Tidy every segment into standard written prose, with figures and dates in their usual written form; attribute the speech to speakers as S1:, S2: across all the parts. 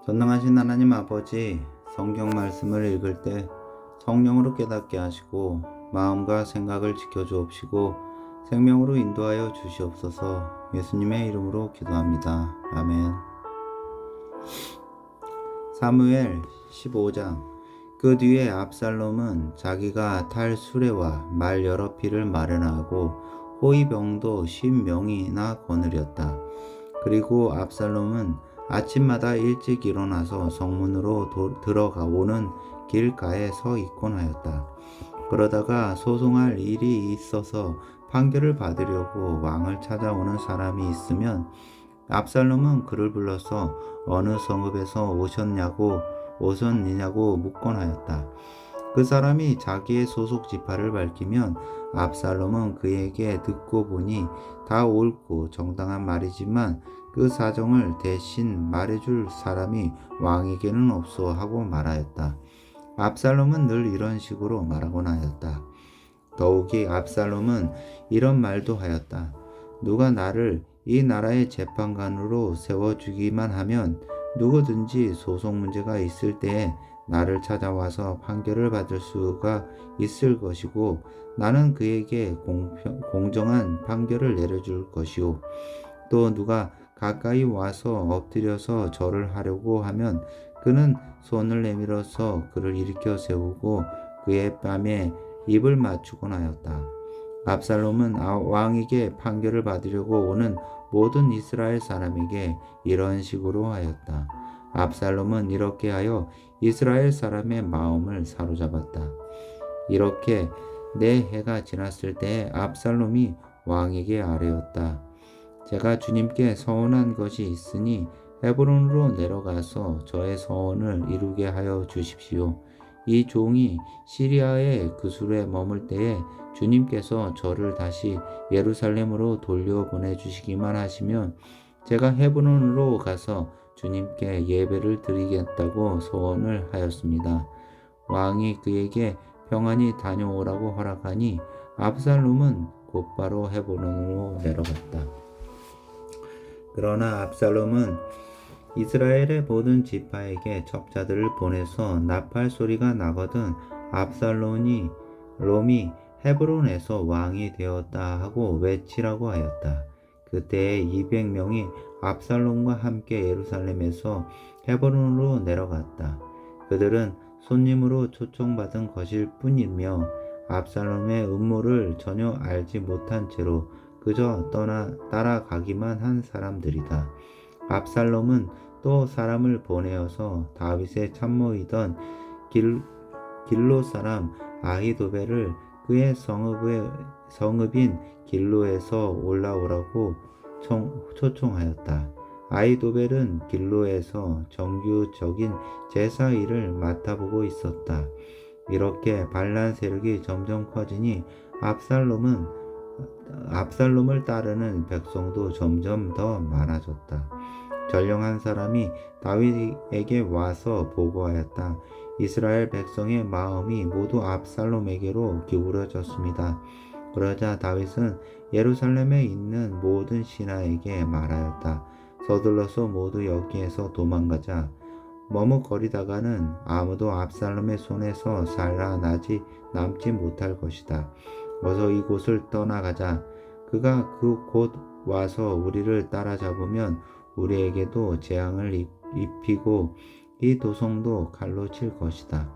S1: 전능하신 하나님 아버지, 성경 말씀을 읽을 때 성령으로 깨닫게 하시고 마음과 생각을 지켜주옵시고 생명으로 인도하여 주시옵소서. 예수님의 이름으로 기도합니다. 아멘. 사무엘 15장. 그 뒤에 압살롬은 자기가 탈 수레와 말 여러匹를 마련하고 호위병도 10명이나 거느렸다. 그리고 압살롬은 아침마다 일찍 일어나서 성문으로 들어가오는 길가에 서 있곤 하였다. 그러다가 소송할 일이 있어서 판결을 받으려고 왕을 찾아오는 사람이 있으면 압살롬은 그를 불러서 어느 성읍에서 오셨느냐고 묻곤 하였다. 그 사람이 자기의 소속 지파를 밝히면 압살롬은 그에게 듣고 보니 다 옳고 정당한 말이지만 그 사정을 대신 말해줄 사람이 왕에게는 없어 하고 말하였다. 압살롬은 늘 이런 식으로 말하곤 하였다. 더욱이 압살롬은 이런 말도 하였다. 누가 나를 이 나라의 재판관으로 세워주기만 하면 누구든지 소송 문제가 있을 때에 나를 찾아와서 판결을 받을 수가 있을 것이고 나는 그에게 공정한 판결을 내려줄 것이요. 또 누가 가까이 와서 엎드려서 절을 하려고 하면 그는 손을 내밀어서 그를 일으켜 세우고 그의 뺨에 입을 맞추곤 하였다. 압살롬은 왕에게 판결을 받으려고 오는 모든 이스라엘 사람에게 이런 식으로 하였다. 압살롬은 이렇게 하여 이스라엘 사람의 마음을 사로잡았다. 이렇게 4해가 지났을 때에 압살롬이 왕에게 아뢰었다. 제가 주님께 서원한 것이 있으니 헤브론으로 내려가서 저의 서원을 이루게 하여 주십시오. 이 종이 시리아의 그술에 머물 때에 주님께서 저를 다시 예루살렘으로 돌려보내 주시기만 하시면 제가 헤브론으로 가서 주님께 예배를 드리겠다고 소원을 하였습니다. 왕이 그에게 평안히 다녀오라고 허락하니 압살롬은 곧바로 헤브론으로 내려갔다. 그러나 압살롬은 이스라엘의 모든 지파에게 첩자들을 보내서 나팔 소리가 나거든 압살롬이 헤브론에서 왕이 되었다 하고 외치라고 하였다. 그때에 200명이 압살롬과 함께 예루살렘에서 헤브론으로 내려갔다. 그들은 손님으로 초청받은 것일 뿐이며 압살롬의 음모를 전혀 알지 못한 채로 그저 따라가기만 한 사람들이다. 압살롬은 또 사람을 보내어서 다윗의 참모이던 길로 사람 아히도벨을 그의 성읍인 길로에서 올라오라고 초청하였다. 아히도벨은 길로에서 정규적인 제사 일을 맡아보고 있었다. 이렇게 반란 세력이 점점 커지니 압살롬을 따르는 백성도 점점 더 많아졌다. 전령한 사람이 다윗에게 와서 보고하였다. 이스라엘 백성의 마음이 모두 압살롬에게로 기울어졌습니다. 그러자 다윗은 예루살렘에 있는 모든 신하에게 말하였다. 서둘러서 모두 여기에서 도망가자. 머뭇거리다가는 아무도 압살롬의 손에서 살아남지 못할 것이다. 어서 이곳을 떠나가자. 그가 곧 와서 우리를 따라잡으면 우리에게도 재앙을 입히고 이 도성도 칼로 칠 것이다.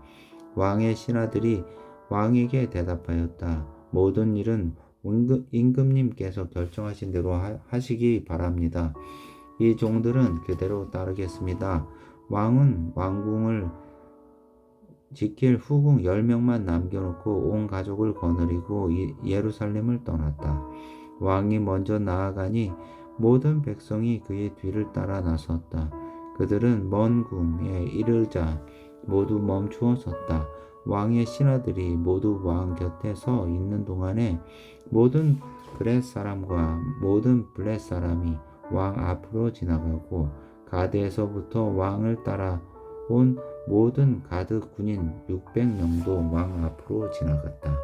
S1: 왕의 신하들이 왕에게 대답하였다. 모든 일은 임금님께서 결정하신 대로 하시기 바랍니다. 이 종들은 그대로 따르겠습니다. 왕은 왕궁을 지킬 후궁 10명만 남겨놓고 온 가족을 거느리고 예루살렘을 떠났다. 왕이 먼저 나아가니 모든 백성이 그의 뒤를 따라 나섰다. 그들은 먼 궁에 이르자 모두 멈추어 섰다. 왕의 신하들이 모두 왕 곁에 서 있는 동안에 모든 그렛 사람과 모든 블렛 사람이 왕 앞으로 지나가고 가드에서부터 왕을 따라온 모든 가드 군인 600명도 왕 앞으로 지나갔다.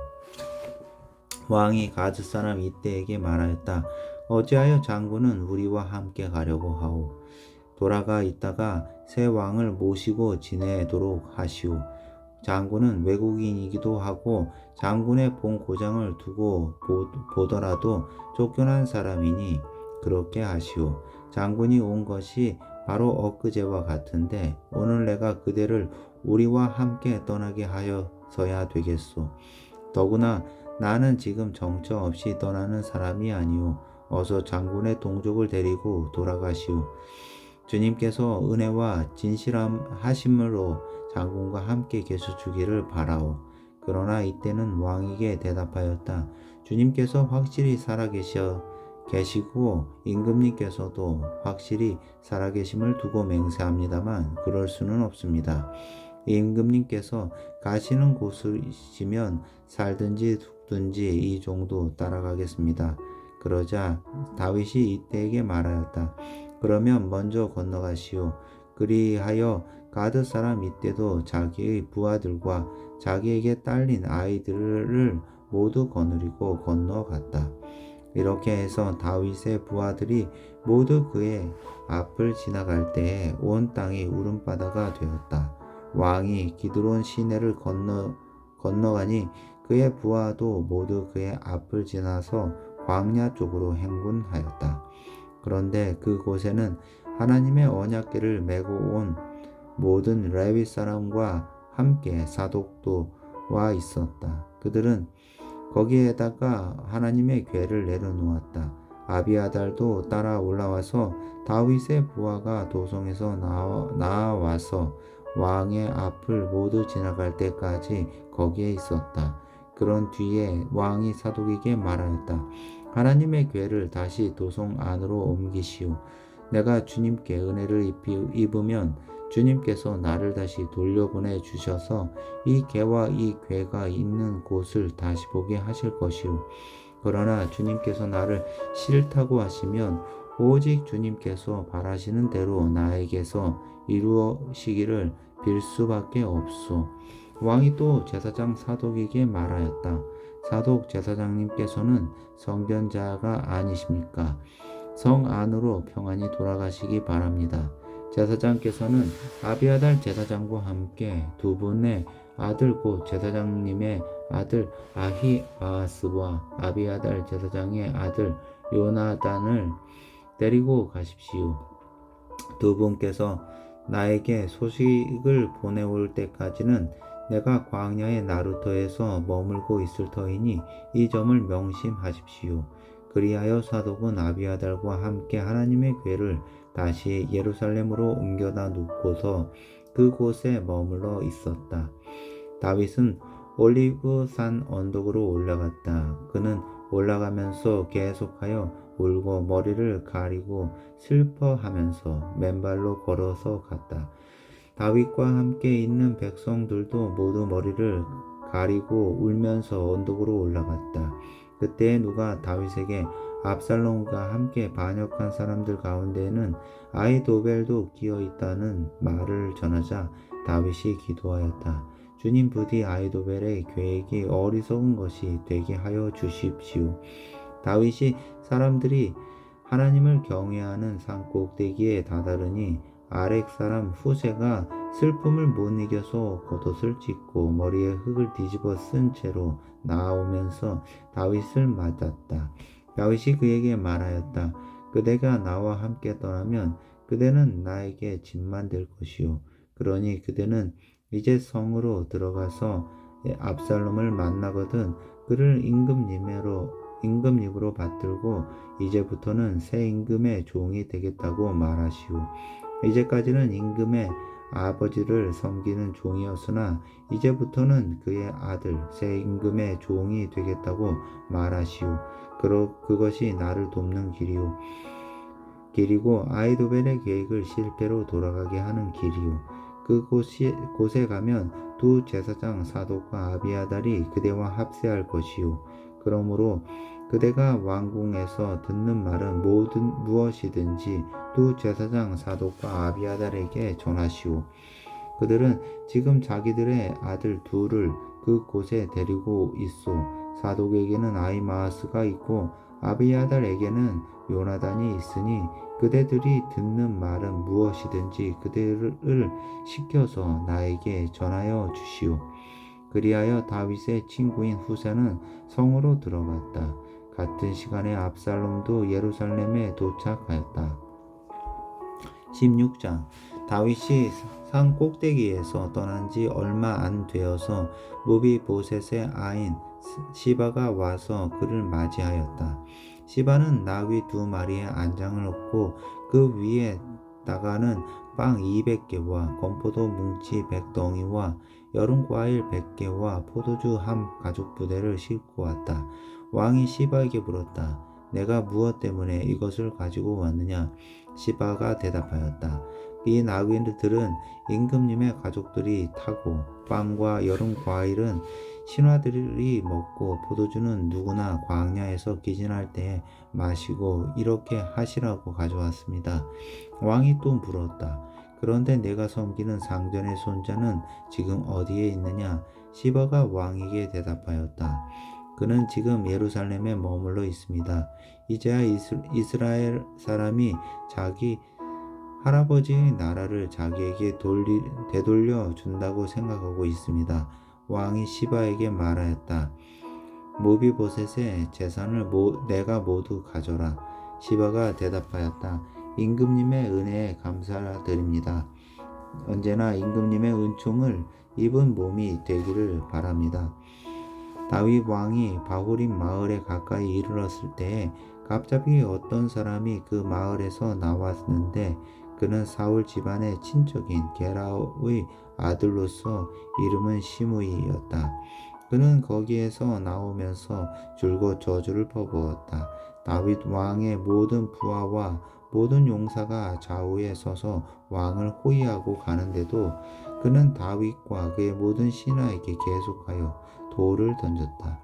S1: 왕이 가드 사람 이때에게 말하였다. 어찌하여 장군은 우리와 함께 가려고 하오? 돌아가 있다가 새 왕을 모시고 지내도록 하시오. 장군은 외국인이기도 하고 장군의 본 고장을 두고 보더라도 쫓겨난 사람이니 그렇게 하시오. 장군이 온 것이 바로 엊그제와 같은데 오늘 내가 그대를 우리와 함께 떠나게 하여서야 되겠소. 더구나 나는 지금 정처 없이 떠나는 사람이 아니오. 어서 장군의 동족을 데리고 돌아가시오. 주님께서 은혜와 진실하심으로 장군과 함께 계셔주기를 바라오. 그러나 이때는 왕에게 대답하였다. 주님께서 확실히 계시고 임금님께서도 확실히 살아계심을 두고 맹세합니다만 그럴 수는 없습니다. 임금님께서 가시는 곳이시면 살든지 죽든지 이 정도 따라가겠습니다. 그러자 다윗이 이때에게 말하였다. 그러면 먼저 건너가시오. 그리하여 가드 사람 이때도 자기의 부하들과 자기에게 딸린 아이들을 모두 거느리고 건너갔다. 이렇게 해서 다윗의 부하들이 모두 그의 앞을 지나갈 때에 온 땅이 울음바다가 되었다. 왕이 기드론 시내를 건너가니 그의 부하도 모두 그의 앞을 지나서 광야 쪽으로 행군하였다. 그런데 그곳에는 하나님의 언약궤를 메고 온 모든 레위 사람과 함께 사독도 와 있었다. 그들은 거기에다가 하나님의 궤를 내려놓았다. 아비아달도 따라 올라와서 다윗의 부하가 도성에서 나와서 왕의 앞을 모두 지나갈 때까지 거기에 있었다. 그런 뒤에 왕이 사독에게 말하였다. 하나님의 궤를 다시 도성 안으로 옮기시오. 내가 주님께 은혜를 입으면 주님께서 나를 다시 돌려보내 주셔서 이 궤와 이 궤가 있는 곳을 다시 보게 하실 것이오. 그러나 주님께서 나를 싫다고 하시면 오직 주님께서 바라시는 대로 나에게서 이루어지기를 빌 수밖에 없소. 왕이 또 제사장 사독에게 말하였다. 사독 제사장님께서는 성견자가 아니십니까? 성 안으로 평안히 돌아가시기 바랍니다. 제사장께서는 아비아달 제사장과 함께 두 분의 아들 곧 제사장님의 아들 아히마아스와 아비아달 제사장의 아들 요나단을 데리고 가십시오. 두 분께서 나에게 소식을 보내올 때까지는 내가 광야의 나루터에서 머물고 있을 터이니 이 점을 명심하십시오. 그리하여 사독은 아비아달과 함께 하나님의 궤를 다시 예루살렘으로 옮겨다 놓고서 그곳에 머물러 있었다. 다윗은 올리브산 언덕으로 올라갔다. 그는 올라가면서 계속하여 울고 머리를 가리고 슬퍼하면서 맨발로 걸어서 갔다. 다윗과 함께 있는 백성들도 모두 머리를 가리고 울면서 언덕으로 올라갔다. 그때 누가 다윗에게 압살롬과 함께 반역한 사람들 가운데에는 아히도벨도 끼어 있다는 말을 전하자 다윗이 기도하였다. 주님 부디 아히도벨의 계획이 어리석은 것이 되게 하여 주십시오. 다윗이 사람들이 하나님을 경외하는 산 꼭대기에 다다르니 아렉 사람 후세가 슬픔을 못 이겨서 겉옷을 찢고 머리에 흙을 뒤집어 쓴 채로 나오면서 다윗을 맞았다. 다윗이 그에게 말하였다. 그대가 나와 함께 떠나면 그대는 나에게 짐만 될 것이요. 그러니 그대는 이제 성으로 들어가서 압살롬을 만나거든 그를 임금님으로 받들고 이제부터는 새 임금의 종이 되겠다고 말하시오. 이제까지는 임금의 아버지를 섬기는 종이었으나 이제부터는 그의 아들 새 임금의 종이 되겠다고 말하시오. 그것이 나를 돕는 길이고 아히도벨의 계획을 실패로 돌아가게 하는 길이요. 그곳에 가면 두 제사장 사독과 아비아달이 그대와 합세할 것이요. 그러므로 그대가 왕궁에서 듣는 말은 무엇이든지 두 제사장 사독과 아비아달에게 전하시오. 그들은 지금 자기들의 아들 둘을 그곳에 데리고 있소. 사독에게는 아히마아스가 있고 아비아달에게는 요나단이 있으니 그대들이 듣는 말은 무엇이든지 그들을 시켜서 나에게 전하여 주시오. 그리하여 다윗의 친구인 후사는 성으로 들어갔다. 같은 시간에 압살롬도 예루살렘에 도착하였다. 16장. 다윗이 산 꼭대기에서 떠난 지 얼마 안 되어서 무비보셋의 아인 시바가 와서 그를 맞이하였다. 시바는 나귀 2마리의 안장을 얻고 그 위에다가는 빵 200개와 건포도 뭉치 100덩이와 여름 과일 100개와 포도주 1가죽부대를 싣고 왔다. 왕이 시바에게 물었다. 내가 무엇 때문에 이것을 가지고 왔느냐? 시바가 대답하였다. 이 나귀들은 임금님의 가족들이 타고 빵과 여름 과일은 신하들이 먹고 포도주는 누구나 광야에서 기진할 때 마시고 이렇게 하시라고 가져왔습니다. 왕이 또 물었다. 그런데 내가 섬기는 상전의 손자는 지금 어디에 있느냐? 시바가 왕에게 대답하였다. 그는 지금 예루살렘에 머물러 있습니다. 이제야 이스라엘 사람이 자기 할아버지의 나라를 자기에게 되돌려 준다고 생각하고 있습니다. 왕이 시바에게 말하였다. 모비보셋의 재산을 내가 모두 가져라. 시바가 대답하였다. 임금님의 은혜에 감사드립니다. 언제나 임금님의 은총을 입은 몸이 되기를 바랍니다. 다윗 왕이 바후림 마을에 가까이 이르렀을 때에 갑자기 어떤 사람이 그 마을에서 나왔는데 그는 사울 집안의 친척인 게라의 아들로서 이름은 시므이였다. 그는 거기에서 나오면서 줄곧 저주를 퍼부었다. 다윗 왕의 모든 부하와 모든 용사가 좌우에 서서 왕을 호위하고 가는데도 그는 다윗과 그의 모든 신하에게 계속하여 돌을 던졌다.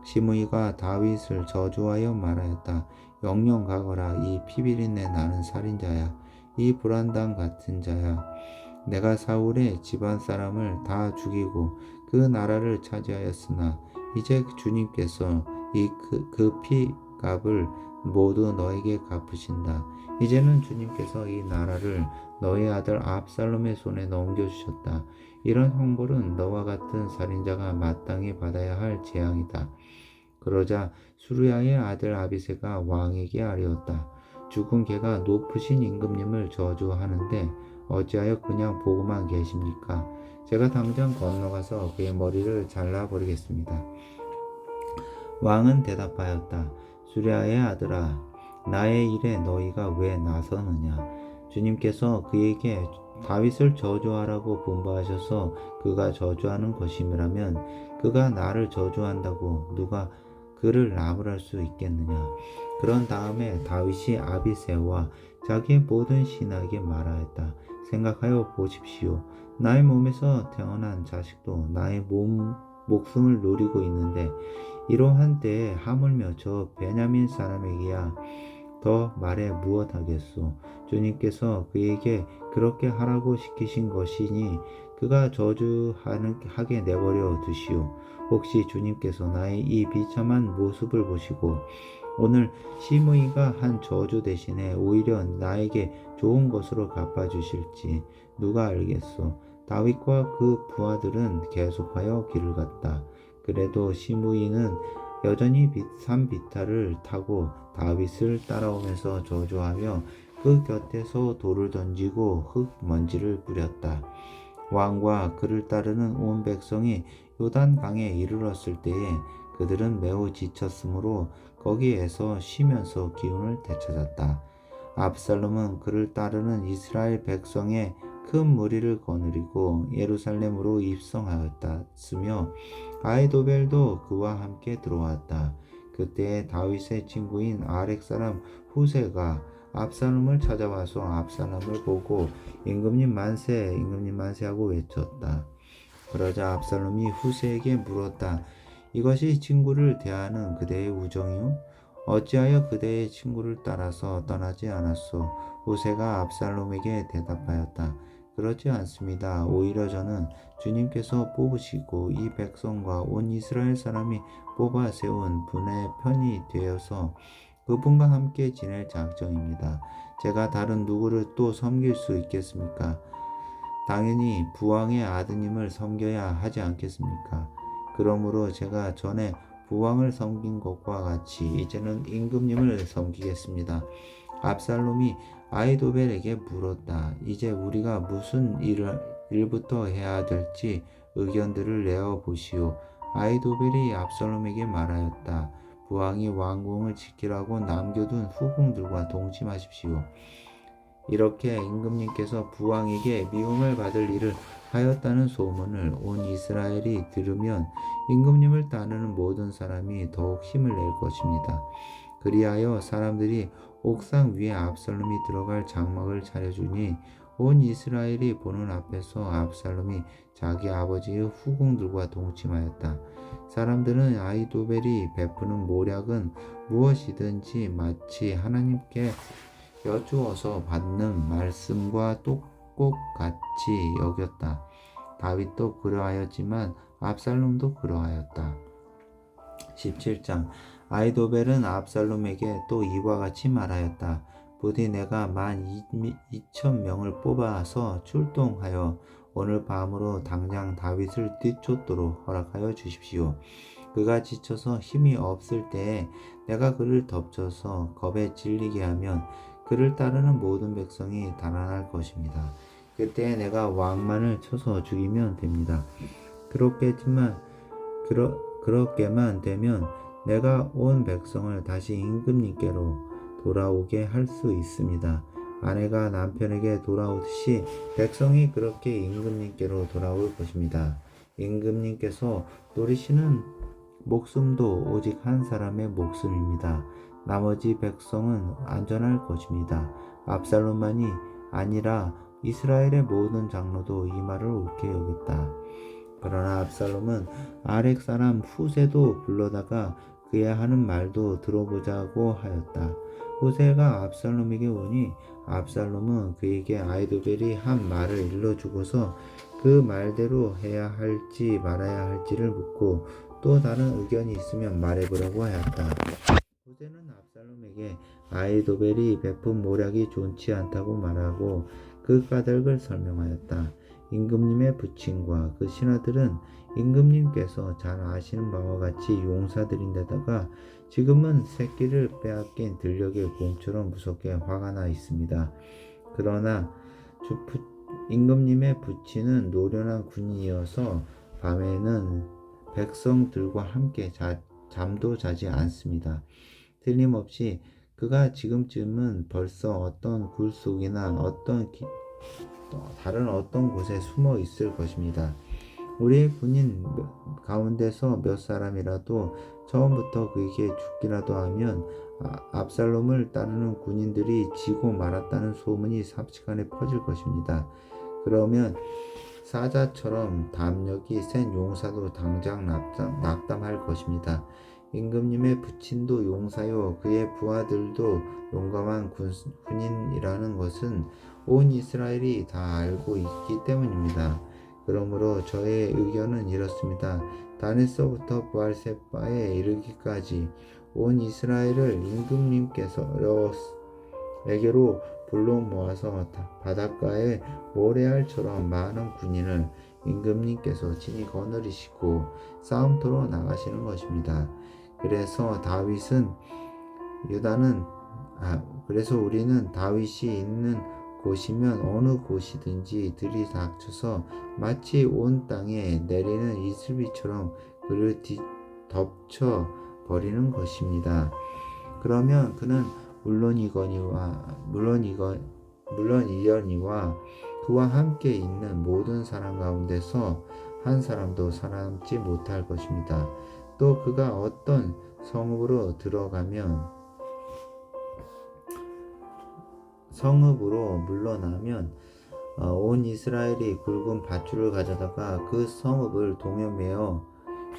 S1: 시므이가 다윗을 저주하여 말하였다. 영영 가거라. 이 피비린내 나는 살인자야. 이 불안당 같은 자야. 내가 사울의 집안 사람을 다 죽이고 그 나라를 차지하였으나 이제 주님께서 그 피값을 모두 너에게 갚으신다. 이제는 주님께서 이 나라를 너의 아들 압살롬의 손에 넘겨주셨다. 이런 형벌은 너와 같은 살인자가 마땅히 받아야 할 재앙이다. 그러자 수르야의 아들 아비새가 왕에게 아뢰었다. 죽은 개가 높으신 임금님을 저주하는데 어찌하여 그냥 보고만 계십니까? 제가 당장 건너가서 그의 머리를 잘라버리겠습니다. 왕은 대답하였다. 수르야의 아들아, 나의 일에 너희가 왜 나서느냐? 주님께서 그에게 다윗을 저주하라고 분부하셔서 그가 저주하는 것임이라면 그가 나를 저주한다고 누가 그를 나무랄 수 있겠느냐? 그런 다음에 다윗이 아비새와 자기의 모든 신하에게 말하였다. 생각하여 보십시오. 나의 몸에서 태어난 자식도 나의 목숨을 노리고 있는데 이러한 때에 하물며 저 베냐민 사람에게야 더 말해 무엇하겠소. 주님께서 그에게 그렇게 하라고 시키신 것이니 그가 저주하게 내버려 두시오. 혹시 주님께서 나의 이 비참한 모습을 보시고 오늘 시므이가 한 저주 대신에 오히려 나에게 좋은 것으로 갚아주실지 누가 알겠소. 다윗과 그 부하들은 계속하여 길을 갔다. 그래도 시므이는 여전히 산 비탈을 타고 다윗을 따라오면서 저주하며 그 곁에서 돌을 던지고 흙먼지를 뿌렸다. 왕과 그를 따르는 온 백성이 요단강에 이르렀을 때에 그들은 매우 지쳤으므로 거기에서 쉬면서 기운을 되찾았다. 압살롬은 그를 따르는 이스라엘 백성의 큰 무리를 거느리고 예루살렘으로 입성하였으며 아히도벨도 그와 함께 들어왔다. 그때 다윗의 친구인 아렉 사람 후세가 압살롬을 찾아와서 압살롬을 보고 임금님 만세, 임금님 만세 하고 외쳤다. 그러자 압살롬이 후세에게 물었다. 이것이 친구를 대하는 그대의 우정이요? 어찌하여 그대의 친구를 따라서 떠나지 않았소? 후세가 압살롬에게 대답하였다. 그렇지 않습니다. 오히려 저는 주님께서 뽑으시고 이 백성과 온 이스라엘 사람이 뽑아 세운 분의 편이 되어서 그분과 함께 지낼 작정입니다. 제가 다른 누구를 또 섬길 수 있겠습니까? 당연히 부왕의 아드님을 섬겨야 하지 않겠습니까? 그러므로 제가 전에 부왕을 섬긴 것과 같이 이제는 임금님을 섬기겠습니다. 압살롬이 아이도벨에게 물었다. 이제 우리가 무슨 일부터 해야 될지 의견들을 내어 보시오. 아이도벨이 압살롬에게 말하였다. 부왕이 왕궁을 지키라고 남겨둔 후궁들과 동침하십시오. 이렇게 임금님께서 부왕에게 미움을 받을 일을 하였다는 소문을 온 이스라엘이 들으면 임금님을 따르는 모든 사람이 더욱 힘을 낼 것입니다. 그리하여 사람들이 옥상 위에 압살롬이 들어갈 장막을 차려주니 온 이스라엘이 보는 앞에서 압살롬이 자기 아버지의 후궁들과 동침하였다. 사람들은 아이도벨이 베푸는 모략은 무엇이든지 마치 하나님께 여쭈어서 받는 말씀과 똑같이 여겼다. 다윗도 그러하였지만 압살롬도 그러하였다. 17장 아이도벨은 압살롬에게 또 이와 같이 말하였다. 부디 내가 12,000명을 뽑아서 출동하여 오늘 밤으로 당장 다윗을 뒤쫓도록 허락하여 주십시오. 그가 지쳐서 힘이 없을 때에 내가 그를 덮쳐서 겁에 질리게 하면 그를 따르는 모든 백성이 달아날 것입니다. 그때 내가 왕만을 쳐서 죽이면 됩니다. 그렇게만 되면 내가 온 백성을 다시 임금님께로 돌아오게 할 수 있습니다. 아내가 남편에게 돌아오듯이 백성이 그렇게 임금님께로 돌아올 것입니다. 임금님께서 노리시는 목숨도 오직 한 사람의 목숨입니다. 나머지 백성은 안전할 것입니다. 압살롬만이 아니라 이스라엘의 모든 장로도 이 말을 옳게 여겼다. 그러나 압살롬은 아렉 사람 후세도 불러다가 그의 하는 말도 들어보자고 하였다. 후세가 압살롬에게 오니 압살롬은 그에게 아이도벨이 한 말을 일러주고서 그 말대로 해야 할지 말아야 할지를 묻고 또 다른 의견이 있으면 말해보라고 하였다. 후세는 압살롬에게 아이도벨이 베푼 모략이 좋지 않다고 말하고 그 까닭을 설명하였다. 임금님의 부친과 그 신하들은 임금님께서 잘 아시는 바와 같이 용사들인데다가 지금은 새끼를 빼앗긴 들녘의 공처럼 무섭게 화가 나 있습니다. 그러나 임금님의 부친은 노련한 군인이어서 밤에는 백성들과 함께 잠도 자지 않습니다. 틀림없이 그가 지금쯤은 벌써 어떤 굴 속이나 다른 어떤 곳에 숨어 있을 것입니다. 우리의 군인 가운데서 몇 사람이라도 처음부터 그에게 죽기라도 하면 압살롬을 따르는 군인들이 지고 말았다는 소문이 삽시간에 퍼질 것입니다. 그러면 사자처럼 담력이 센 용사도 당장 낙담할 것입니다. 임금님의 부친도 용사요 그의 부하들도 용감한 군인이라는 것은 온 이스라엘이 다 알고 있기 때문입니다. 그러므로 저의 의견은 이렇습니다. 단에서부터 부알세바에 이르기까지 온 이스라엘을 임금님께서에게로 불러 모아서 바닷가에 모래알처럼 많은 군인을 임금님께서 친히 거느리시고 싸움터로 나가시는 것입니다. 그래서 우리는 다윗이 있는 곳이면 어느 곳이든지 들이닥쳐서 마치 온 땅에 내리는 이슬비처럼 그를 덮쳐 버리는 것입니다. 그러면 그는 물론 이거니와 그와 함께 있는 모든 사람 가운데서 한 사람도 살아남지 못할 것입니다. 또 그가 어떤 성읍으로 물러나면 온 이스라엘이 굵은 밧줄을 가져다가 그 성읍을 동여매어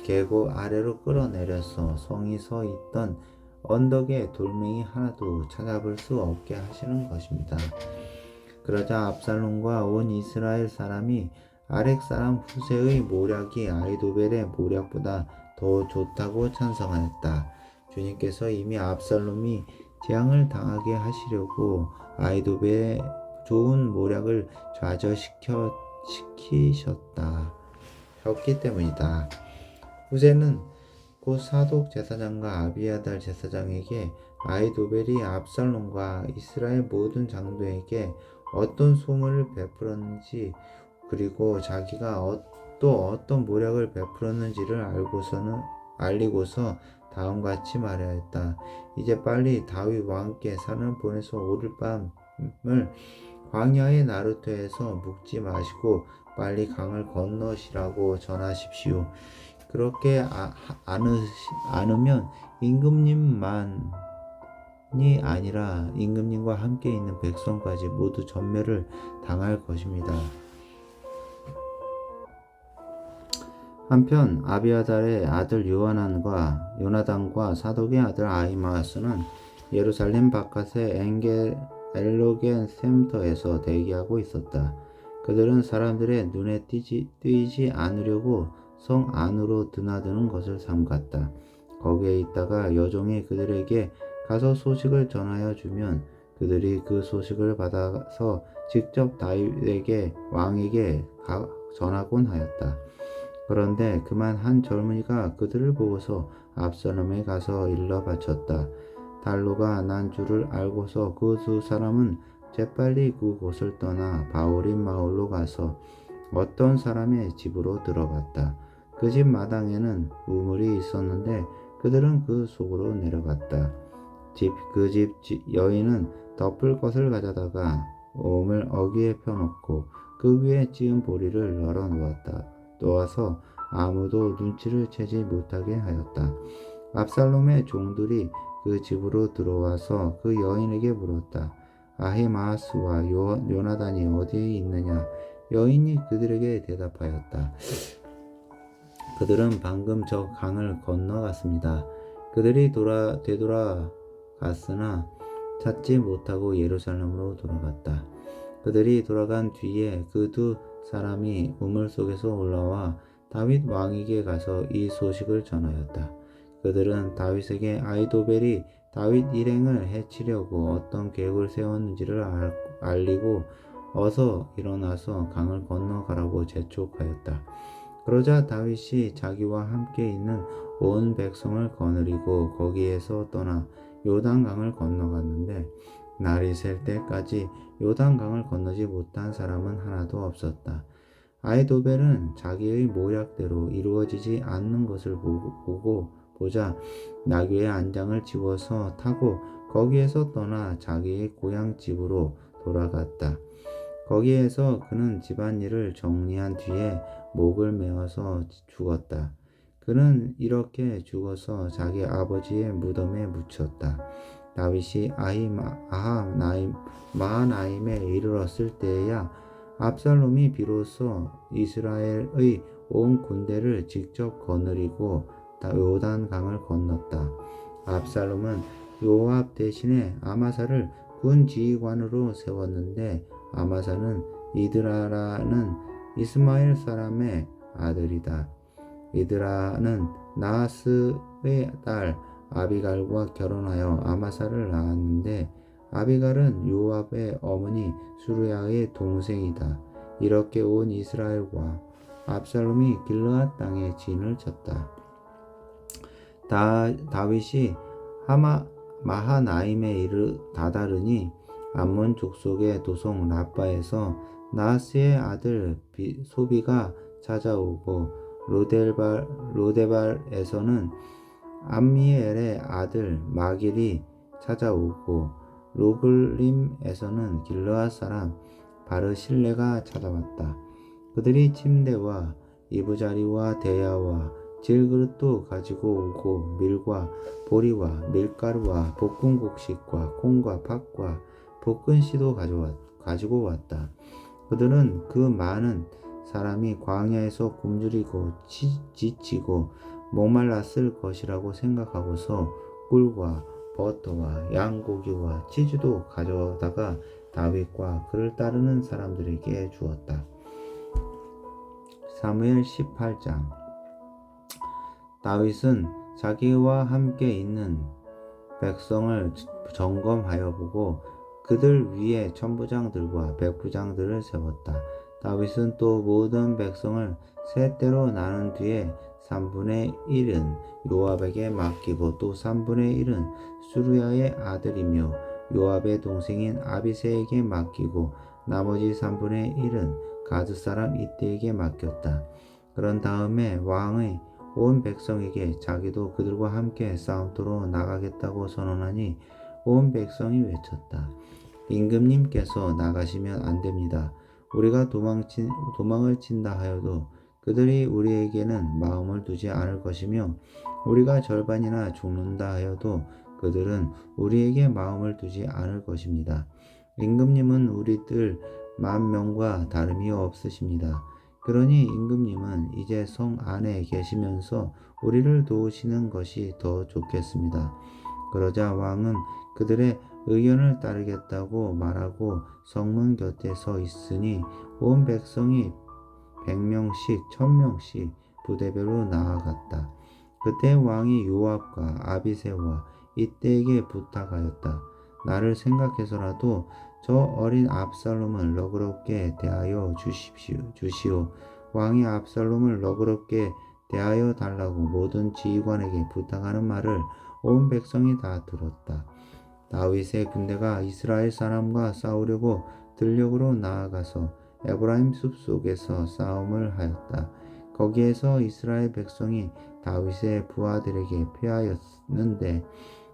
S1: 계곡 아래로 끌어내려서 성이 서 있던 언덕에 돌멩이 하나도 찾아볼 수 없게 하시는 것입니다. 그러자 압살롬과 온 이스라엘 사람이 아렉 사람 후세의 모략이 아이도벨의 모략보다 더 좋다고 찬성하였다. 주님께서 이미 압살롬이 재앙을 당하게 하시려고 아히도벨의 좋은 모략을 좌절시키셨기 때문이다. 후세는 곧 사독 제사장과 아비아달 제사장에게 아히도벨이 압살롬과 이스라엘 모든 장로에게 어떤 소문을 베풀었는지 그리고 자기가 또 어떤 모략을 베풀었는지를 알리고서 다음같이 말하였다. 이제 빨리 다윗 왕께 산을 보내서 오늘 밤을 광야의 나루터에서 묵지 마시고 빨리 강을 건너시라고 전하십시오. 그렇게 않으면 임금님만이 아니라 임금님과 함께 있는 백성까지 모두 전멸을 당할 것입니다. 한편 아비아달의 아들 요나단과 사독의 아들 아히마아스는 예루살렘 바깥의 엘로겐 센터에서 대기하고 있었다. 그들은 사람들의 눈에 띄지 않으려고 성 안으로 드나드는 것을 삼갔다. 거기에 있다가 여종이 그들에게 가서 소식을 전하여 주면 그들이 그 소식을 받아서 직접 다윗에게 왕에게 전하곤 하였다. 그런데 그만 한 젊은이가 그들을 보고서 압살롬에 가서 일러 바쳤다. 달로가 난 줄을 알고서 그 두 사람은 재빨리 그곳을 떠나 바오림 마을로 가서 어떤 사람의 집으로 들어갔다. 그 집 마당에는 우물이 있었는데 그들은 그 속으로 내려갔다. 그 집 여인은 덮을 것을 가져다가 우물 어귀에 펴놓고 그 위에 찌은 보리를 널어 놓아서 아무도 눈치를 채지 못하게 하였다. 압살롬의 종들이 그 집으로 들어와서 그 여인에게 물었다. 아히마아스와 요나단이 어디에 있느냐? 여인이 그들에게 대답하였다. 그들은 방금 저 강을 건너갔습니다. 그들이 되돌아갔으나 찾지 못하고 예루살렘으로 돌아갔다. 그들이 돌아간 뒤에 그 두 사람이 우물 속에서 올라와 다윗 왕에게 가서 이 소식을 전하였다. 그들은 다윗에게 아히도벨이 다윗 일행을 해치려고 어떤 계획을 세웠는지를 알리고 어서 일어나서 강을 건너가라고 재촉하였다. 그러자 다윗이 자기와 함께 있는 온 백성을 거느리고 거기에서 떠나 요단강을 건너갔는데 날이 셀 때까지 요단강을 건너지 못한 사람은 하나도 없었다. 아히도벨은 자기의 모략대로 이루어지지 않는 것을 보자 나귀의 안장을 집어서 타고 거기에서 떠나 자기의 고향 집으로 돌아갔다. 거기에서 그는 집안일을 정리한 뒤에 목을 메어서 죽었다. 그는 이렇게 죽어서 자기 아버지의 무덤에 묻혔다. 다윗이 마하나임에 이르렀을 때에야 압살롬이 비로소 이스라엘의 온 군대를 직접 거느리고 요단강을 건넜다. 압살롬은 요압 대신에 아마사를 군 지휘관으로 세웠는데 아마사는 이드라라는 이스마엘 사람의 아들이다. 이드라는 나하스의 딸 아비갈과 결혼하여 아마사를 낳았는데 아비갈은 요압의 어머니 수르야의 동생이다. 이렇게 온 이스라엘과 압살롬이 길르앗 땅에 진을 쳤다. 다윗이 마하나임에 다다르니 암몬 족속의 도성 라빠에서 나하스의 아들 소비가 찾아오고 로데발에서는 암미엘의 아들 마길이 찾아오고 로글림에서는 길르앗 사람 바르실레가 찾아왔다. 그들이 침대와 이부자리와 대야와 질그릇도 가지고 오고 밀과 보리와 밀가루와 볶은 곡식과 콩과 팥과 볶은 씨도 가지고 왔다. 그들은 그 많은 사람이 광야에서 굶주리고 지치고 목말랐을 것이라고 생각하고서 꿀과 버터와 양고기와 치즈도 가져다가 다윗과 그를 따르는 사람들에게 주었다. 사무엘 18장. 다윗은 자기와 함께 있는 백성을 점검하여 보고 그들 위에 천부장들과 백부장들을 세웠다. 다윗은 또 모든 백성을 세 때로 나눈 뒤에 3분의 1은 요압에게 맡기고 또 3분의 1은 수루야의 아들이며 요압의 동생인 아비새에게 맡기고 나머지 3분의 1은 가드 사람 이때에게 맡겼다. 그런 다음에 왕의 온 백성에게 자기도 그들과 함께 싸움터로 나가겠다고 선언하니 온 백성이 외쳤다. 임금님께서 나가시면 안 됩니다. 우리가 도망을 친다 하여도 그들이 우리에게는 마음을 두지 않을 것이며 우리가 절반이나 죽는다 하여도 그들은 우리에게 마음을 두지 않을 것입니다. 임금님은 우리들 10,000명과 다름이 없으십니다. 그러니 임금님은 이제 성 안에 계시면서 우리를 도우시는 것이 더 좋겠습니다. 그러자 왕은 그들의 의견을 따르겠다고 말하고 성문 곁에 서 있으니 온 백성이 100명씩 1000명씩 부대별로 나아갔다. 그때 왕이 요압과 아비새와 이때에게 부탁하였다. 나를 생각해서라도 저 어린 압살롬을 너그럽게 대하여 주시오. 왕이 압살롬을 너그럽게 대하여 달라고 모든 지휘관에게 부탁하는 말을 온 백성이 다 들었다. 다윗의 군대가 이스라엘 사람과 싸우려고 들녘으로 나아가서 에브라임 숲속에서 싸움을 하였다. 거기에서 이스라엘 백성이 다윗의 부하들에게 패하였는데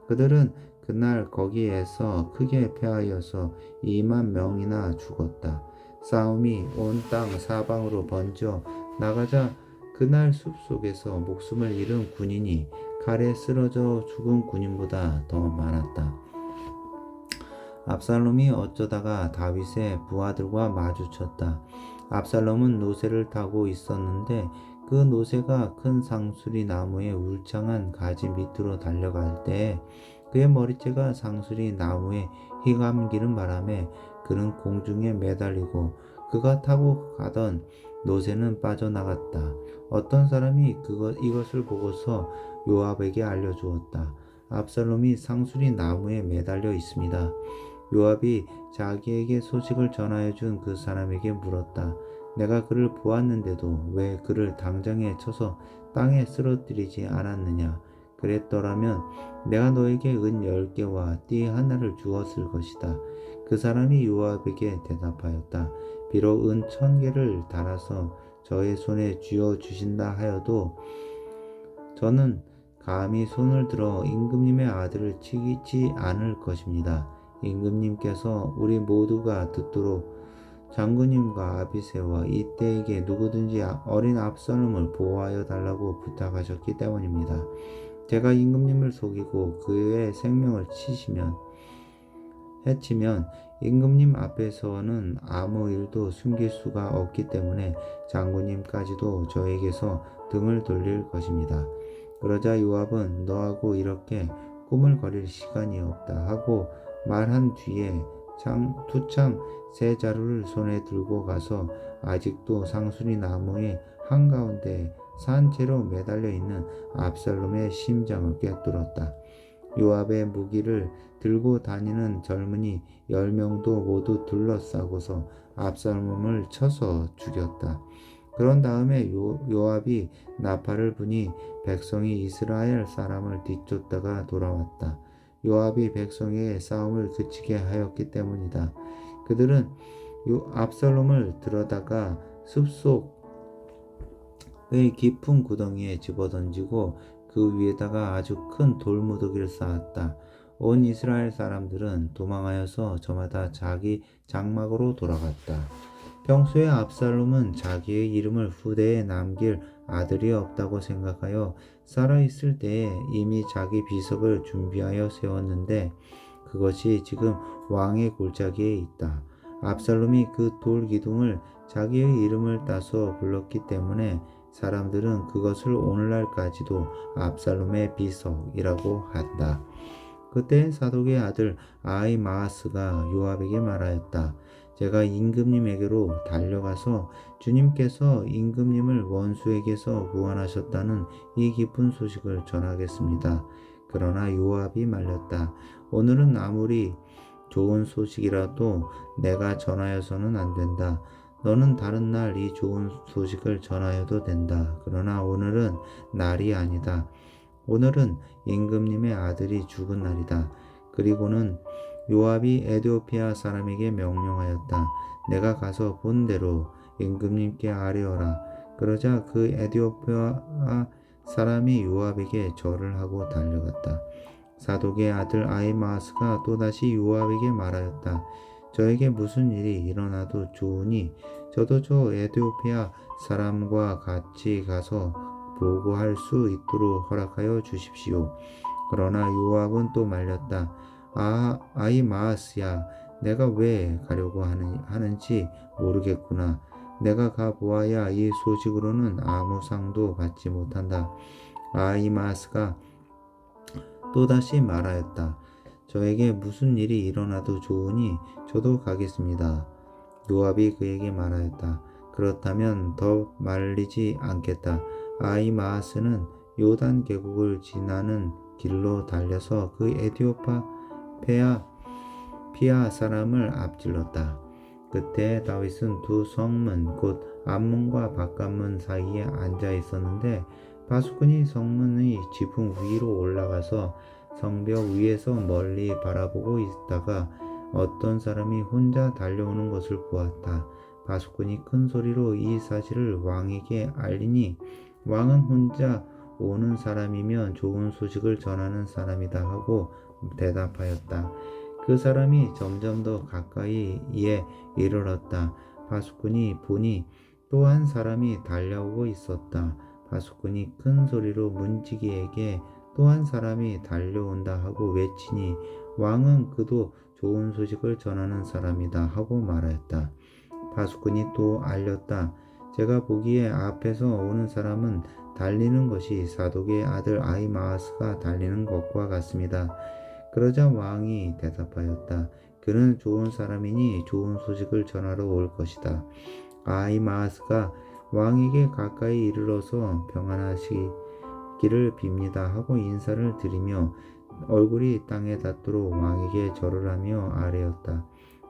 S1: 그들은 그날 거기에서 크게 패하여서 20,000명이나 죽었다. 싸움이 온 땅 사방으로 번져 나가자 그날 숲속에서 목숨을 잃은 군인이 칼에 쓰러져 죽은 군인보다 더 많았다. 압살롬이 어쩌다가 다윗의 부하들과 마주쳤다. 압살롬은 노새를 타고 있었는데 그 노새가 큰 상수리 나무의 울창한 가지 밑으로 달려갈 때 그의 머리채가 상수리 나무에 휘감기는 바람에 그는 공중에 매달리고 그가 타고 가던 노새는 빠져나갔다. 어떤 사람이 이것을 보고서 요압에게 알려주었다. 압살롬이 상수리 나무에 매달려 있습니다. 요압이 자기에게 소식을 전하여 준 그 사람에게 물었다. 내가 그를 보았는데도 왜 그를 당장에 쳐서 땅에 쓰러뜨리지 않았느냐? 그랬더라면 내가 너에게 은 10개와 띠 하나를 주었을 것이다. 그 사람이 요압에게 대답하였다. 비록 은 1,000개를 달아서 저의 손에 쥐어 주신다 하여도 저는 감히 손을 들어 임금님의 아들을 치지 않을 것입니다. 임금님께서 우리 모두가 듣도록 장군님과 아비새와 이때에게 누구든지 어린 압살롬을 보호하여 달라고 부탁하셨기 때문입니다. 제가 임금님을 속이고 그의 생명을 해치면 임금님 앞에서는 아무 일도 숨길 수가 없기 때문에 장군님까지도 저에게서 등을 돌릴 것입니다. 그러자 요압은 너하고 이렇게 꾸물거릴 시간이 없다 하고 말한 뒤에 투창 세 자루를 손에 들고 가서 아직도 상수리 나무의 한가운데 산채로 매달려 있는 압살롬의 심장을 꿰뚫었다. 요압의 무기를 들고 다니는 젊은이 10명도 모두 둘러싸고서 압살롬을 쳐서 죽였다. 그런 다음에 요압이 나팔을 부니 백성이 이스라엘 사람을 뒤쫓다가 돌아왔다. 요압이 백성에게 싸움을 그치게 하였기 때문이다. 그들은 압살롬을 들어다가 숲속의 깊은 구덩이에 집어던지고 그 위에다가 아주 큰 돌무더기를 쌓았다. 온 이스라엘 사람들은 도망하여서 저마다 자기 장막으로 돌아갔다. 평소에 압살롬은 자기의 이름을 후대에 남길 아들이 없다고 생각하여 살아있을 때에 이미 자기 비석을 준비하여 세웠는데 그것이 지금 왕의 골짜기에 있다. 압살롬이 그 돌 기둥을 자기의 이름을 따서 불렀기 때문에 사람들은 그것을 오늘날까지도 압살롬의 비석이라고 한다. 그때 사독의 아들 아히마아스가 요압에게 말하였다. 제가 임금님에게로 달려가서 주님께서 임금님을 원수에게서 구원하셨다는 이 기쁜 소식을 전하겠습니다. 그러나 요압이 말렸다. 오늘은 아무리 좋은 소식이라도 내가 전하여서는 안 된다. 너는 다른 날 이 좋은 소식을 전하여도 된다. 그러나 오늘은 날이 아니다. 오늘은 임금님의 아들이 죽은 날이다. 그리고는 요압이 에디오피아 사람에게 명령하였다. 내가 가서 본 대로 임금님께 아뢰어라. 그러자 그 에디오피아 사람이 요압에게 절을 하고 달려갔다. 사독의 아들 아히마아스가 또다시 요압에게 말하였다. 저에게 무슨 일이 일어나도 좋으니 저도 저 에디오피아 사람과 같이 가서 보고할 수 있도록 허락하여 주십시오. 그러나 요압은 또 말렸다. 아히마아스야, 내가 왜 가려고 하는지 모르겠구나. 내가 가 보아야 이 소식으로는 아무 상도 받지 못한다. 아히마아스가 또다시 말하였다. 저에게 무슨 일이 일어나도 좋으니 저도 가겠습니다. 요압이 그에게 말하였다. 그렇다면 더 말리지 않겠다. 아히마아스는 요단 계곡을 지나는 길로 달려서 그 에디오피아 사람을 앞질렀다. 그때 다윗은 두 성문 곧 앞문과 바깥문 사이에 앉아 있었는데 바수꾼이 성문의 지붕 위로 올라가서 성벽 위에서 멀리 바라보고 있다가 어떤 사람이 혼자 달려오는 것을 보았다. 바수꾼이 큰 소리로 이 사실을 왕에게 알리니 왕은 혼자 오는 사람이면 좋은 소식을 전하는 사람이다 하고 대답하였다. 그 사람이 점점 더 가까이에 이르렀다. 바수꾼이 보니 또 한 사람이 달려오고 있었다. 바수꾼이 큰 소리로 문지기에게 또 한 사람이 달려온다 하고 외치니 왕은 그도 좋은 소식을 전하는 사람이다 하고 말하였다. 바수꾼이 또 알렸다. 제가 보기에 앞에서 오는 사람은 달리는 것이 사독의 아들 아히마아스가 달리는 것과 같습니다. 그러자 왕이 대답하였다. 그는 좋은 사람이니 좋은 소식을 전하러 올 것이다. 아히마아스가 왕에게 가까이 이르러서 평안하시기를 빕니다 하고 인사를 드리며 얼굴이 땅에 닿도록 왕에게 절을 하며 아뢰었다.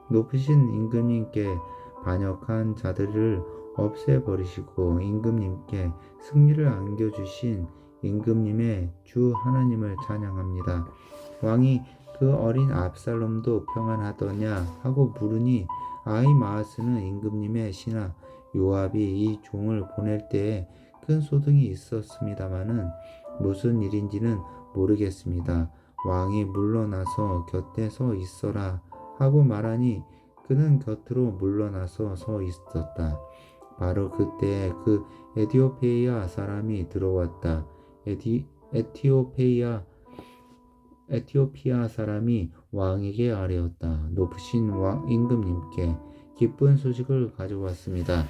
S1: 높으신 임금님께 반역한 자들을 없애버리시고 임금님께 승리를 안겨주신 임금님의 주 하나님을 찬양합니다. 왕이 그 어린 압살롬도 평안하더냐 하고 물으니 아히마아스는 임금님의 신하 요압이 이 종을 보낼 때에 큰 소동이 있었습니다마는 무슨 일인지는 모르겠습니다. 왕이 물러나서 곁에 서 있어라 하고 말하니 그는 곁으로 물러나서 서 있었다. 바로 그때 그 에티오피아 사람이 들어왔다. 에티오피아 사람이 왕에게 아뢰었다. 높으신 왕 임금님께 기쁜 소식을 가져왔습니다.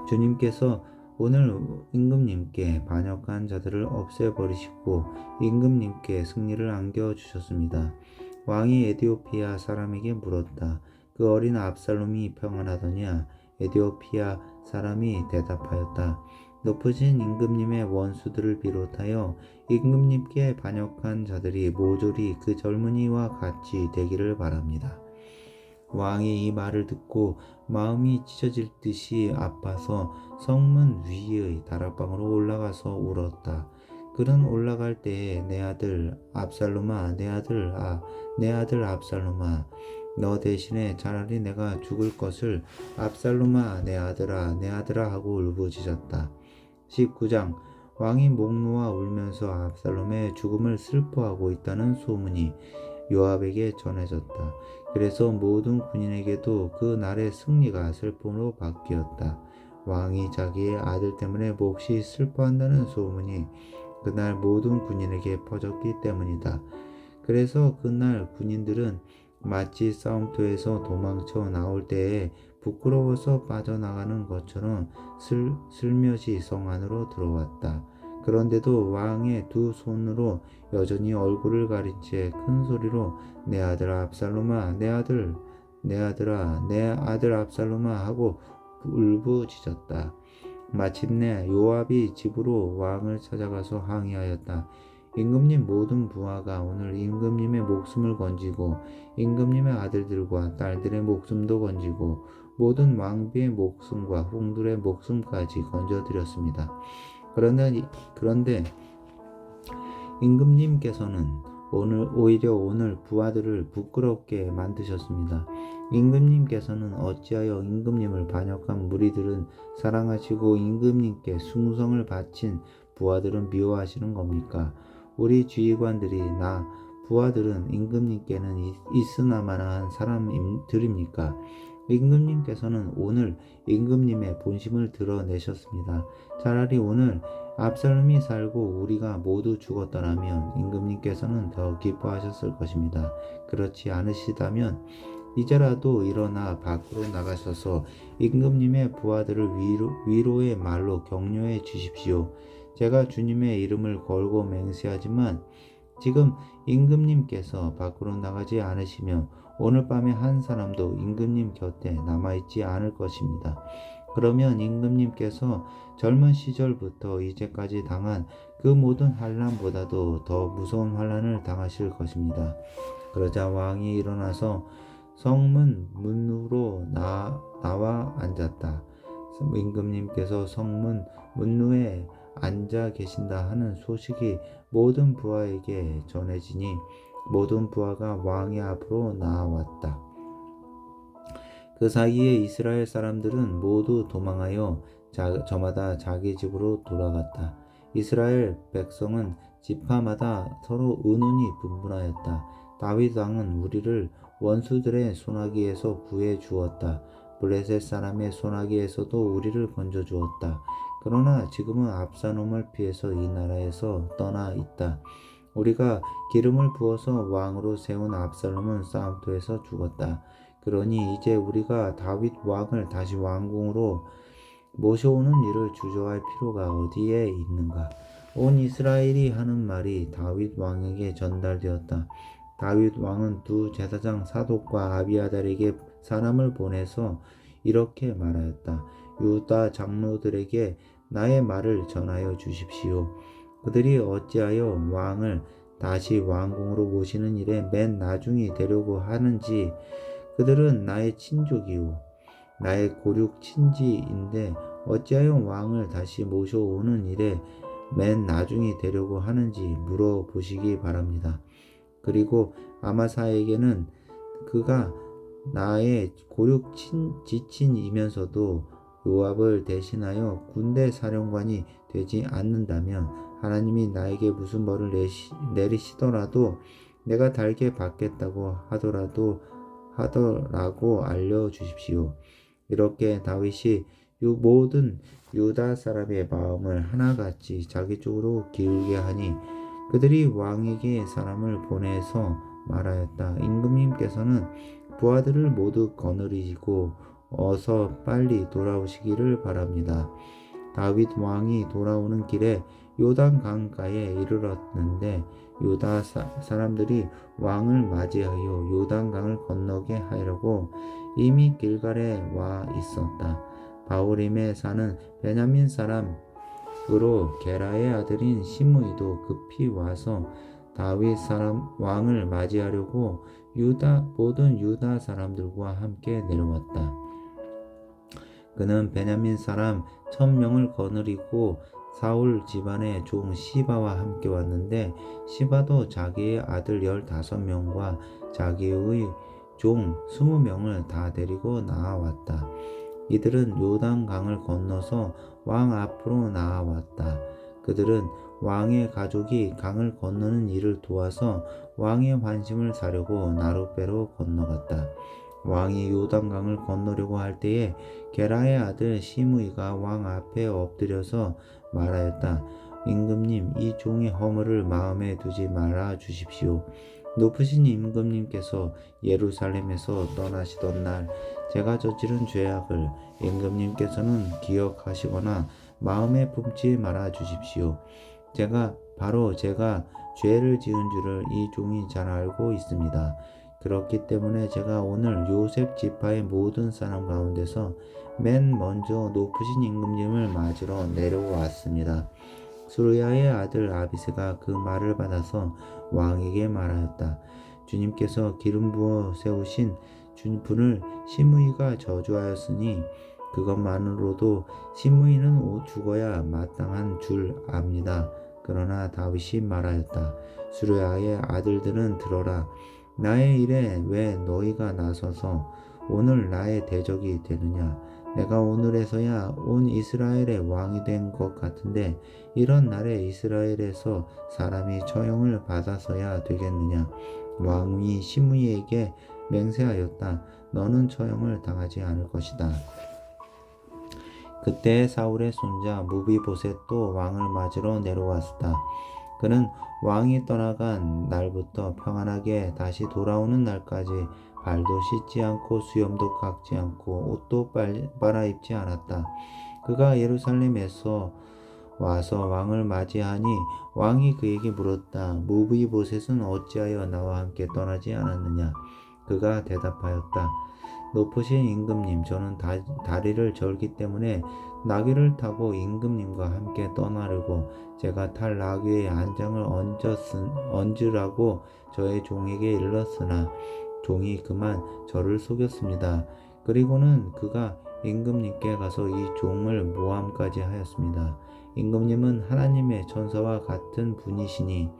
S1: 주님께서 오늘 임금님께 반역한 자들을 없애버리시고 임금님께 승리를 안겨주셨습니다. 왕이 에티오피아 사람에게 물었다. 그 어린 압살롬이 평안하더냐? 에티오피아 사람이 대답하였다. 높으신 임금님의 원수들을 비롯하여 임금님께 반역한 자들이 모조리 그 젊은이와 같이 되기를 바랍니다. 왕이 이 말을 듣고 마음이 찢어질 듯이 아파서 성문 위의 다락방으로 올라가서 울었다. 그는 올라갈 때에 내 아들 압살롬아, 내 아들 압살롬아, 너 대신에 차라리 내가 죽을 것을 압살롬아, 내 아들아 하고 울부짖었다. 19장 왕이 목 놓아 울면서 압살롬의 죽음을 슬퍼하고 있다는 소문이 요압에게 전해졌다. 그래서 모든 군인에게도 그 날의 승리가 슬픔으로 바뀌었다. 왕이 자기의 아들 때문에 몹시 슬퍼한다는 소문이 그날 모든 군인에게 퍼졌기 때문이다. 그래서 그날 군인들은 마치 싸움터에서 도망쳐 나올 때에 부끄러워서 빠져나가는 것처럼 슬며시 성 안으로 들어왔다. 그런데도 왕의 두 손으로 여전히 얼굴을 가린 채 큰 소리로 내 아들 압살롬아, 내 아들아, 내 아들 압살롬아 하고 울부짖었다. 마침내 요압이 집으로 왕을 찾아가서 항의하였다. 임금님 모든 부하가 오늘 임금님의 목숨을 건지고 임금님의 아들들과 딸들의 목숨도 건지고 모든 왕비의 목숨과 홍들의 목숨까지 건져드렸습니다. 그런데 임금님께서는 오히려 오늘 부하들을 부끄럽게 만드셨습니다. 임금님께서는 어찌하여 임금님을 반역한 무리들은 사랑하시고 임금님께 충성을 바친 부하들은 미워하시는 겁니까? 우리 지휘관들이 부하들은 임금님께는 있으나마나한 사람들입니까? 임금님께서는 오늘 임금님의 본심을 드러내셨습니다. 차라리 오늘 압살롬이 살고 우리가 모두 죽었더라면 임금님께서는 더 기뻐하셨을 것입니다. 그렇지 않으시다면 이제라도 일어나 밖으로 나가셔서 임금님의 부하들을 위로의 말로 격려해 주십시오. 제가 주님의 이름을 걸고 맹세하지만 지금 임금님께서 밖으로 나가지 않으시며 오늘 밤에 한 사람도 임금님 곁에 남아있지 않을 것입니다. 그러면 임금님께서 젊은 시절부터 이제까지 당한 그 모든 환난보다도 더 무서운 환난을 당하실 것입니다. 그러자 왕이 일어나서 성문 문으로 나와 앉았다. 임금님께서 성문 문루에 앉아 계신다 하는 소식이 모든 부하에게 전해지니 모든 부하가 왕의 앞으로 나아왔다. 그 사이에 이스라엘 사람들은 모두 도망하여 저마다 자기 집으로 돌아갔다. 이스라엘 백성은 지파마다 서로 의논이 분분하였다. 다윗 왕은 우리를 원수들의 손아귀에서 구해 주었다. 블레셋 사람의 손아귀에서도 우리를 건져 주었다. 그러나 지금은 압살롬을 피해서 이 나라에서 떠나 있다. 우리가 기름을 부어서 왕으로 세운 압살롬은 싸움터에서 죽었다. 그러니 이제 우리가 다윗 왕을 다시 왕궁으로 모셔오는 일을 주저할 필요가 어디에 있는가? 온 이스라엘이 하는 말이 다윗 왕에게 전달되었다. 다윗 왕은 두 제사장 사독과 아비아달에게 사람을 보내서 이렇게 말하였다. 유다 장로들에게 나의 말을 전하여 주십시오. 그들이 어찌하여 왕을 다시 왕궁으로 모시는 일에 맨 나중이 되려고 하는지 그들은 나의 친족이요 나의 고륙 친지인데 어찌하여 왕을 다시 모셔오는 일에 맨 나중이 되려고 하는지 물어보시기 바랍니다. 그리고 아마사에게는 그가 나의 고륙 지친이면서도 요압을 대신하여 군대 사령관이 되지 않는다면 하나님이 나에게 무슨 벌을 내리시더라도 내가 달게 받겠다고 하더라고 알려주십시오. 이렇게 다윗이 모든 유다 사람의 마음을 하나같이 자기 쪽으로 기울게 하니 그들이 왕에게 사람을 보내서 말하였다. 임금님께서는 부하들을 모두 거느리시고 어서 빨리 돌아오시기를 바랍니다. 다윗 왕이 돌아오는 길에 요단 강가에 이르렀는데 유다 사람들이 왕을 맞이하여 요단 강을 건너게 하려고 이미 길갈에 와 있었다. 바후림에 사는 베냐민 사람으로 게라의 아들인 시므이도 급히 와서 다윗 왕을 맞이하려고 모든 유다 사람들과 함께 내려왔다. 그는 베냐민 사람 1000명을 거느리고 사울 집안의 종 시바와 함께 왔는데 시바도 자기의 아들 15명과 자기의 종 20명을 다 데리고 나아왔다. 이들은 요단강을 건너서 왕 앞으로 나아왔다. 그들은 왕의 가족이 강을 건너는 일을 도와서 왕의 환심을 사려고 나룻배로 건너갔다. 왕이 요단강을 건너려고 할 때에 게라의 아들 시므이가 왕 앞에 엎드려서 말하였다. 임금님, 이 종의 허물을 마음에 두지 말아 주십시오. 높으신 임금님께서 예루살렘에서 떠나시던 날 제가 저지른 죄악을 임금님께서는 기억하시거나 마음에 품지 말아 주십시오. 제가 죄를 지은 줄을 이 종이 잘 알고 있습니다. 그렇기 때문에 제가 오늘 요셉 지파의 모든 사람 가운데서 맨 먼저 높으신 임금님을 맞으러 내려왔습니다. 수르야의 아들 아비스가 그 말을 받아서 왕에게 말하였다. 주님께서 기름 부어 세우신 분을 시므이가 저주하였으니 그것만으로도 시므이는 죽어야 마땅한 줄 압니다. 그러나 다윗이 말하였다. 수르야의 아들들은 들어라. 나의 일에 왜 너희가 나서서 오늘 나의 대적이 되느냐? 내가 오늘에서야 온 이스라엘의 왕이 된 것 같은데 이런 날에 이스라엘에서 사람이 처형을 받아서야 되겠느냐? 왕이 시므이에게 맹세하였다. 너는 처형을 당하지 않을 것이다. 그때 사울의 손자 무비보셋도 왕을 맞으러 내려왔다. 그는 왕이 떠나간 날부터 평안하게 다시 돌아오는 날까지 발도 씻지 않고 수염도 깎지 않고 옷도 빨아입지 않았다. 그가 예루살렘에서 와서 왕을 맞이하니 왕이 그에게 물었다. 무비보셋은 어찌하여 나와 함께 떠나지 않았느냐? 그가 대답하였다. 높으신 임금님, 저는 다리를 절기 때문에 나귀를 타고 임금님과 함께 떠나려고 제가 탈 나귀의 안장을 얹으라고 저의 종에게 일렀으나 종이 그만 저를 속였습니다. 그리고는 그가 임금님께 가서 이 종을 모함까지 하였습니다. 임금님은 하나님의 천사와 같은 분이시니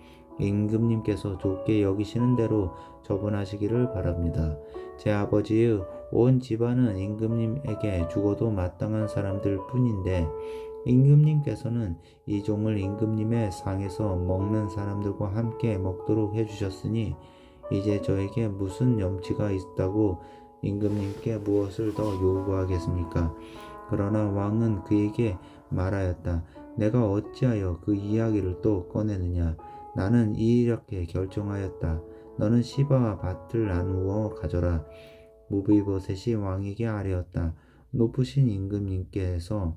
S1: 임금님께서 좋게 여기시는 대로 처분하시기를 바랍니다. 제 아버지의 온 집안은 임금님에게 죽어도 마땅한 사람들 뿐인데 임금님께서는 이 종을 임금님의 상에서 먹는 사람들과 함께 먹도록 해주셨으니 이제 저에게 무슨 염치가 있다고 임금님께 무엇을 더 요구하겠습니까? 그러나 왕은 그에게 말하였다. 내가 어찌하여 그 이야기를 또 꺼내느냐? 나는 이렇게 결정하였다. 너는 시바와 밭을 나누어 가져라. 무비보셋이 왕에게 아뢰었다. 높으신 임금님께서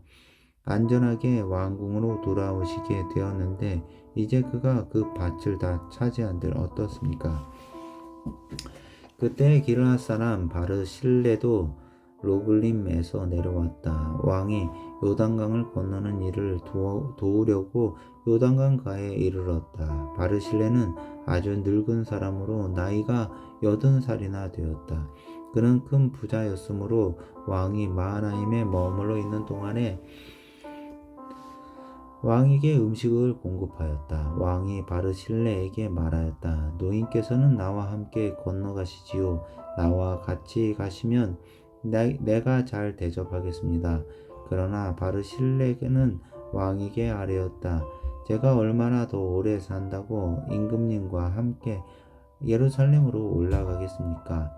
S1: 안전하게 왕궁으로 돌아오시게 되었는데 이제 그가 그 밭을 다 차지한들 어떻습니까? 그때 길르앗 사람 바르실레도 로글림에서 내려왔다. 왕이 요단강을 건너는 일을 도우려고 요단강 가에 이르렀다. 바르실레는 아주 늙은 사람으로 나이가 80살이나 되었다. 그는 큰 부자였으므로 왕이 마하나임에 머물러 있는 동안에 왕에게 음식을 공급하였다. 왕이 바르실레에게 말하였다. 노인께서는 나와 함께 건너가시지요. 나와 같이 가시면 내가 잘 대접하겠습니다. 그러나 바르실레는 왕에게 아뢰었다. 제가 얼마나 더 오래 산다고 임금님과 함께 예루살렘으로 올라가겠습니까?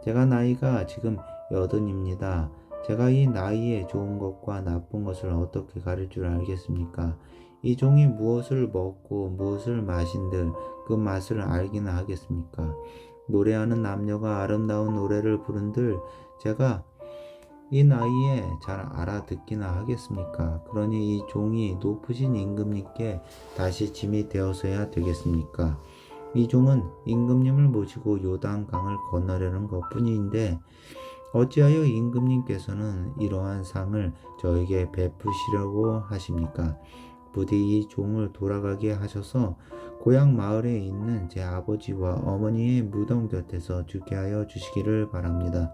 S1: 제가 나이가 지금 80입니다. 제가 이 나이에 좋은 것과 나쁜 것을 어떻게 가릴 줄 알겠습니까? 이 종이 무엇을 먹고 무엇을 마신들 그 맛을 알기나 하겠습니까? 노래하는 남녀가 아름다운 노래를 부른들 제가 이 나이에 잘 알아듣기나 하겠습니까? 그러니 이 종이 높으신 임금님께 다시 짐이 되어서야 되겠습니까? 이 종은 임금님을 모시고 요단강을 건너려는 것뿐인데 어찌하여 임금님께서는 이러한 상을 저에게 베푸시려고 하십니까? 부디 이 종을 돌아가게 하셔서 고향 마을에 있는 제 아버지와 어머니의 무덤 곁에서 죽게 하여 주시기를 바랍니다.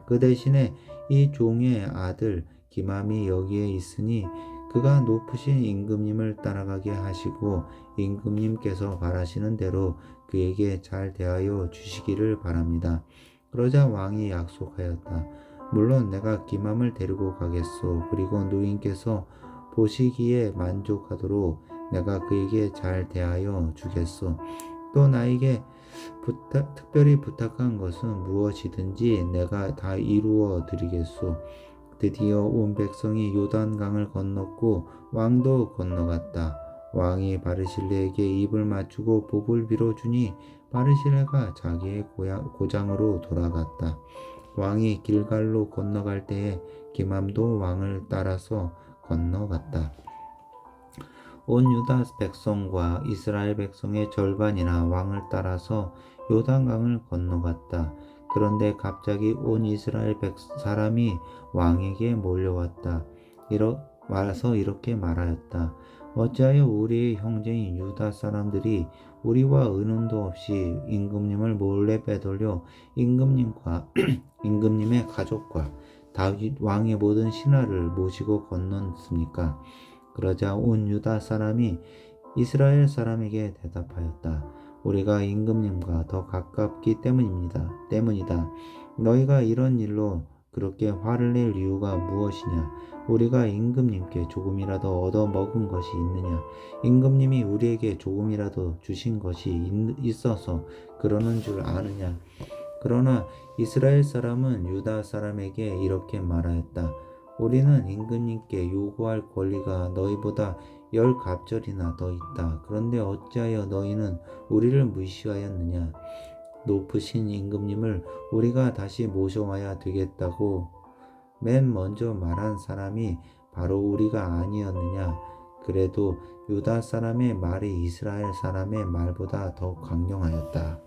S1: 그 대신에 이 종의 아들 기맘이 여기에 있으니 그가 높으신 임금님을 따라가게 하시고 임금님께서 바라시는 대로 그에게 잘 대하여 주시기를 바랍니다. 그러자 왕이 약속하였다. 물론 내가 기맘을 데리고 가겠소. 그리고 누인께서 보시기에 만족하도록 내가 그에게 잘 대하여 주겠소. 또 나에게 특별히 부탁한 것은 무엇이든지 내가 다 이루어 드리겠소. 드디어 온 백성이 요단강을 건넜고 왕도 건너갔다. 왕이 바르실레에게 입을 맞추고 복을 빌어주니 바르실레가 자기의 고장으로 돌아갔다. 왕이 길갈로 건너갈 때에 기맘도 왕을 따라서 건너갔다. 온 유다 백성과 이스라엘 백성의 절반이나 왕을 따라서 요단강을 건너갔다. 그런데 갑자기 온 이스라엘 사람이 왕에게 몰려왔다. 와서 이렇게 말하였다. 어찌하여 우리의 형제인 유다 사람들이 우리와 의논도 없이 임금님을 몰래 빼돌려 임금님과 임금님의 가족과 다윗 왕의 모든 신하를 모시고 건넜습니까? 그러자 온 유다 사람이 이스라엘 사람에게 대답하였다. 우리가 임금님과 더 가깝기 때문이다. 너희가 이런 일로 그렇게 화를 낼 이유가 무엇이냐? 우리가 임금님께 조금이라도 얻어 먹은 것이 있느냐? 임금님이 우리에게 조금이라도 주신 것이 있어서 그러는 줄 아느냐? 그러나 이스라엘 사람은 유다 사람에게 이렇게 말하였다. 우리는 임금님께 요구할 권리가 너희보다 10갑절이나 더 있다. 그런데 어찌하여 너희는 우리를 무시하였느냐? 높으신 임금님을 우리가 다시 모셔와야 되겠다고 맨 먼저 말한 사람이 바로 우리가 아니었느냐? 그래도 유다 사람의 말이 이스라엘 사람의 말보다 더 강경하였다.